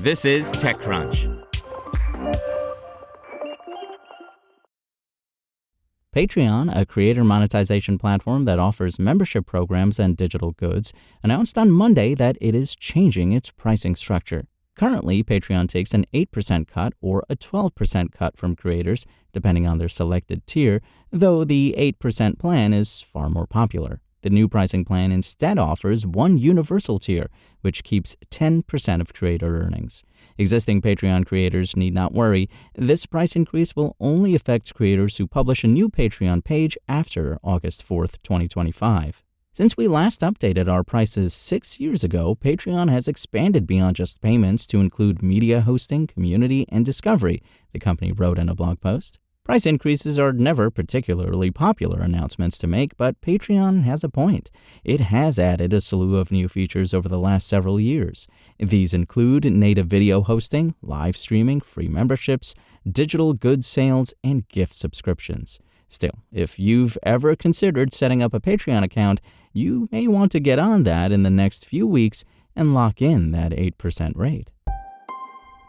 This is TechCrunch. Patreon, a creator monetization platform that offers membership programs and digital goods, announced on Monday that it is changing its pricing structure. Currently, Patreon takes an 8% cut or a 12% cut from creators, depending on their selected tier, though the 8% plan is far more popular. The new pricing plan instead offers one universal tier, which keeps 10% of creator earnings. Existing Patreon creators need not worry. This price increase will only affect creators who publish a new Patreon page after August 4th, 2025. Since we last updated our prices 6 years ago, Patreon has expanded beyond just payments to include media hosting, community, and discovery, the company wrote in a blog post. Price increases are never particularly popular announcements to make, but Patreon has a point. It has added a slew of new features over the last several years. These include native video hosting, live streaming, free memberships, digital goods sales, and gift subscriptions. Still, if you've ever considered setting up a Patreon account, you may want to get on that in the next few weeks and lock in that 8% rate.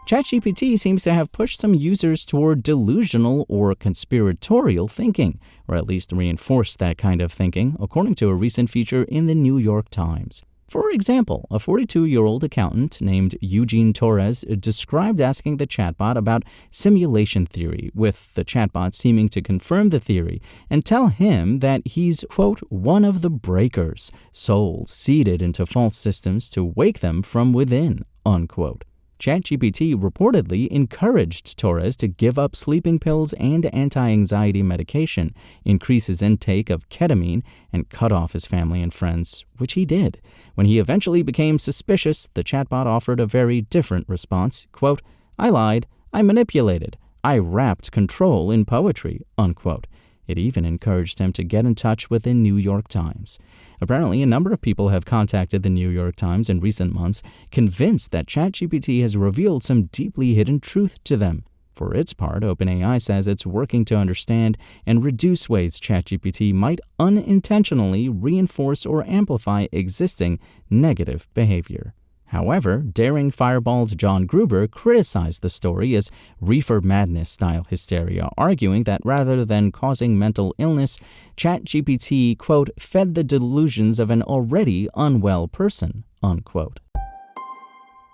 ChatGPT seems to have pushed some users toward delusional or conspiratorial thinking, or at least reinforced that kind of thinking, according to a recent feature in the New York Times. For example, a 42-year-old accountant named Eugene Torres described asking the chatbot about simulation theory, with the chatbot seeming to confirm the theory and tell him that he's, quote, one of the breakers, souls seeded into false systems to wake them from within, unquote. ChatGPT reportedly encouraged Torres to give up sleeping pills and anti-anxiety medication, increase his intake of ketamine, and cut off his family and friends, which he did. When he eventually became suspicious, the chatbot offered a very different response, quote, I lied, I manipulated, I wrapped control in poetry, unquote. It even encouraged him to get in touch with the New York Times. Apparently, a number of people have contacted the New York Times in recent months, convinced that ChatGPT has revealed some deeply hidden truth to them. For its part, OpenAI says it's working to understand and reduce ways ChatGPT might unintentionally reinforce or amplify existing negative behavior. However, Daring Fireball's John Gruber criticized the story as reefer madness-style hysteria, arguing that rather than causing mental illness, ChatGPT, quote, fed the delusions of an already unwell person, unquote.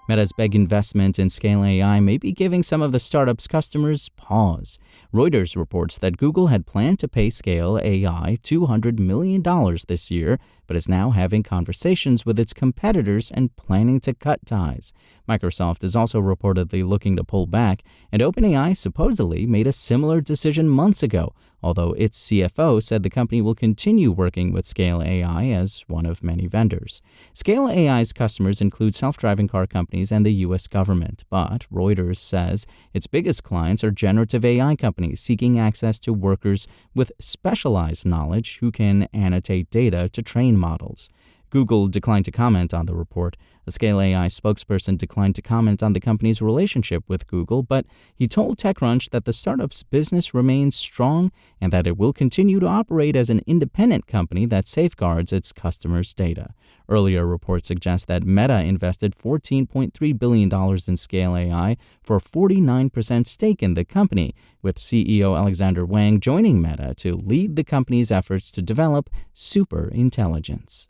Meta's big investment in Scale AI may be giving some of the startup's customers pause. Reuters reports that Google had planned to pay Scale AI $200 million this year, but is now having conversations with its competitors and planning to cut ties. Microsoft is also reportedly looking to pull back, and OpenAI supposedly made a similar decision months ago, although its CFO said the company will continue working with Scale AI as one of many vendors. Scale AI's customers include self-driving car companies and the U.S. government, but Reuters says its biggest clients are generative AI companies seeking access to workers with specialized knowledge who can annotate data to train models. Google declined to comment on the report. A Scale AI spokesperson declined to comment on the company's relationship with Google, but he told TechCrunch that the startup's business remains strong and that it will continue to operate as an independent company that safeguards its customers' data. Earlier reports suggest that Meta invested $14.3 billion in Scale AI for a 49% stake in the company, with CEO Alexander Wang joining Meta to lead the company's efforts to develop superintelligence.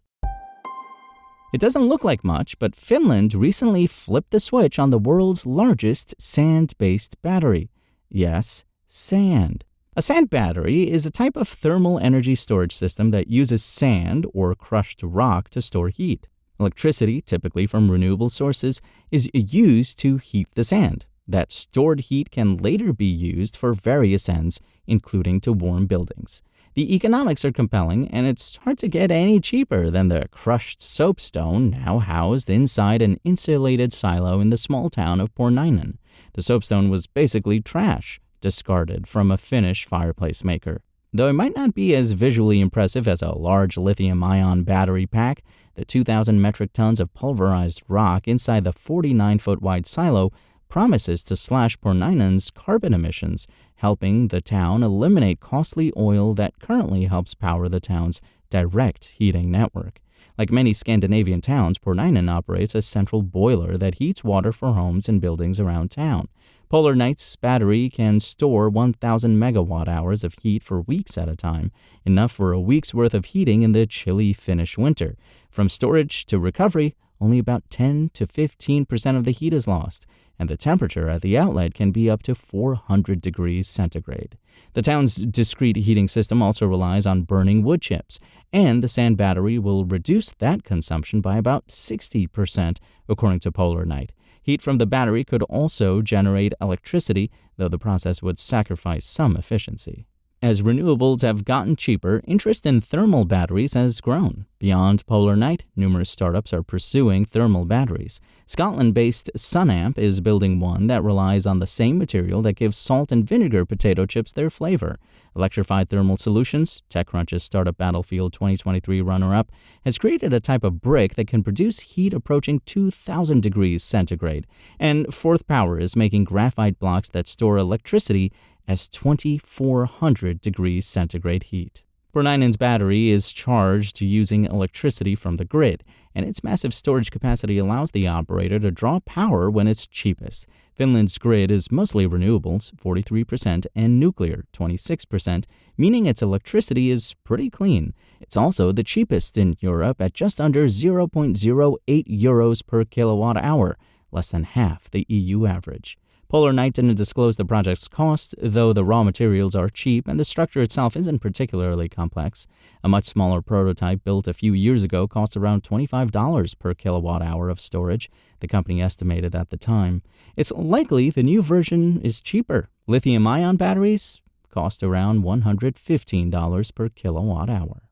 It doesn't look like much, but Finland recently flipped the switch on the world's largest sand-based battery. Yes, sand. A sand battery is a type of thermal energy storage system that uses sand or crushed rock to store heat. Electricity, typically from renewable sources, is used to heat the sand. That stored heat can later be used for various ends, including to warm buildings. The economics are compelling, and it's hard to get any cheaper than the crushed soapstone now housed inside an insulated silo in the small town of Pornainen. The soapstone was basically trash, discarded from a Finnish fireplace maker. Though it might not be as visually impressive as a large lithium-ion battery pack, the 2,000 metric tons of pulverized rock inside the 49-foot-wide silo promises to slash Pornainen's carbon emissions, helping the town eliminate costly oil that currently helps power the town's direct heating network. Like many Scandinavian towns, Pornainen operates a central boiler that heats water for homes and buildings around town. Polar Night's battery can store 1,000 megawatt hours of heat for weeks at a time, enough for a week's worth of heating in the chilly Finnish winter. From storage to recovery, only about 10 to 15% of the heat is lost, and the temperature at the outlet can be up to 400 degrees centigrade. The town's discrete heating system also relies on burning wood chips, and the sand battery will reduce that consumption by about 60%, according to Polar Night. Heat from the battery could also generate electricity, though the process would sacrifice some efficiency. As renewables have gotten cheaper, interest in thermal batteries has grown. Beyond Polar Night, numerous startups are pursuing thermal batteries. Scotland-based Sunamp is building one that relies on the same material that gives salt and vinegar potato chips their flavor. Electrified Thermal Solutions, TechCrunch's startup Battlefield 2023 runner-up, has created a type of brick that can produce heat approaching 2,000 degrees centigrade. And Forth Power is making graphite blocks that store electricity as 2,400 degrees centigrade heat. Pornainen's battery is charged using electricity from the grid, and its massive storage capacity allows the operator to draw power when it's cheapest. Finland's grid is mostly renewables, 43%, and nuclear, 26%, meaning its electricity is pretty clean. It's also the cheapest in Europe at just under 0.08 euros per kilowatt hour, less than half the EU average. Polar Night didn't disclose the project's cost, though the raw materials are cheap and the structure itself isn't particularly complex. A much smaller prototype built a few years ago cost around $25 per kilowatt hour of storage, the company estimated at the time. It's likely the new version is cheaper. Lithium-ion batteries cost around $115 per kilowatt hour.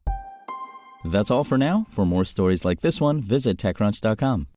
That's all for now. For more stories like this one, visit TechCrunch.com.